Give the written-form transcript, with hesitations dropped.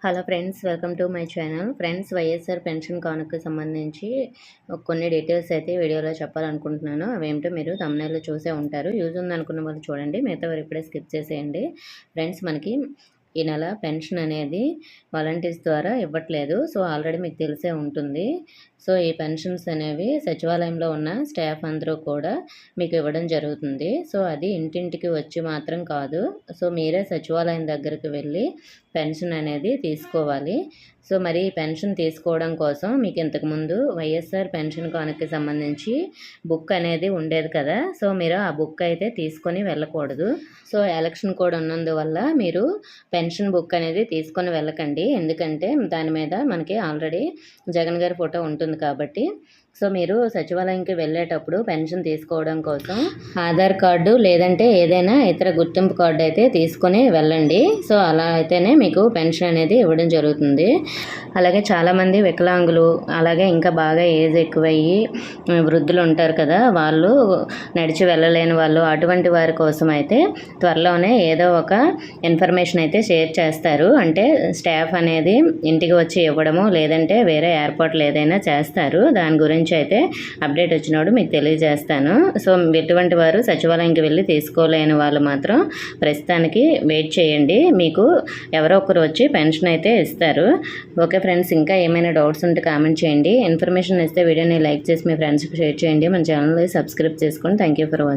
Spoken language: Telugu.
Hello friends, welcome to my channel. Friends, YSR pension కానుకకి సంబంధించి కొన్ని డీటెయిల్స్ అయితే వీడియోలో చెప్పాలనుకుంటున్నాను. అవేంటో మీరు థంబ్‌నెయిల్‌లో చూసే ఉంటారు. యూజ్ ఉందనుకున్న వాళ్ళు చూడండి, మిగతా వారు ఇప్పుడే స్కిప్ చేసేయండి. ఫ్రెండ్స్, మనకి ఈ నెల పెన్షన్ అనేది వాలంటీర్స్ ద్వారా ఇవ్వట్లేదు. సో ఆల్రెడీ మీకు తెలిసే ఉంటుంది. సో ఈ పెన్షన్స్ అనేవి సచివాలయంలో ఉన్న స్టాఫ్ అందరూ కూడా మీకు ఇవ్వడం జరుగుతుంది. సో అది ఇంటింటికి వచ్చి మాత్రం కాదు. సో మీరే సచివాలయం దగ్గరికి వెళ్ళి పెన్షన్ అనేది తీసుకోవాలి. సో మరి పెన్షన్ తీసుకోవడం కోసం మీకు ఇంతకుముందు వైఎస్ఆర్ పెన్షన్ కానుకకి సంబంధించి బుక్ అనేది ఉండేది కదా. సో మీరు ఆ బుక్ అయితే తీసుకొని వెళ్ళకూడదు. సో ఎలక్షన్ కోడ్ ఉన్నందువల్ల మీరు పెన్షన్ బుక్ అనేది తీసుకొని వెళ్ళకండి. ఎందుకంటే దాని మీద మనకి ఆల్రెడీ జగన్ గారి ఫోటో ఉంటుంది కాబట్టి. సో మీరు సచివాలయంకి వెళ్ళేటప్పుడు పెన్షన్ తీసుకోవడం కోసం ఆధార్ కార్డు లేదంటే ఏదైనా ఇతర గుర్తింపు కార్డు అయితే తీసుకొని వెళ్ళండి. సో అలా అయితేనే మీకు పెన్షన్ అనేది ఇవ్వడం జరుగుతుంది. అలాగే చాలామంది వికలాంగులు, అలాగే ఇంకా బాగా ఏజ్ ఎక్కువయ్యి వృద్ధులు ఉంటారు కదా, వాళ్ళు నడిచి వెళ్ళలేని వాళ్ళు, అటువంటి వారి కోసం అయితే త్వరలోనే ఏదో ఒక ఇన్ఫర్మేషన్ అయితే షేర్ చేస్తారు. అంటే స్టాఫ్ అనేది ఇంటికి వచ్చి ఇవ్వడము లేదంటే వేరే ఏర్పాట్లు ఏదైనా చేస్తారు. దాని గురించి అయితే అప్డేట్ వచ్చినప్పుడు మీకు తెలియజేస్తాను. సో ఎటువంటి వారు సచివాలయంకి వెళ్ళి తీసుకోలేని వాళ్ళు మాత్రం ప్రస్తుతానికి వెయిట్ చేయండి. మీకు ఎవరో ఒకరు వచ్చి పెన్షన్ అయితే ఇస్తారు. ఓకే ఫ్రెండ్స్, ఇంకా ఏమైనా డౌట్స్ ఉంటే కామెంట్ చేయండి. ఇన్ఫర్మేషన్ ఇస్తే వీడియోని లైక్ చేసి మీ ఫ్రెండ్స్కి షేర్ చేయండి. మన ఛానల్ని సబ్స్క్రైబ్ చేసుకోండి. Thank you for watching.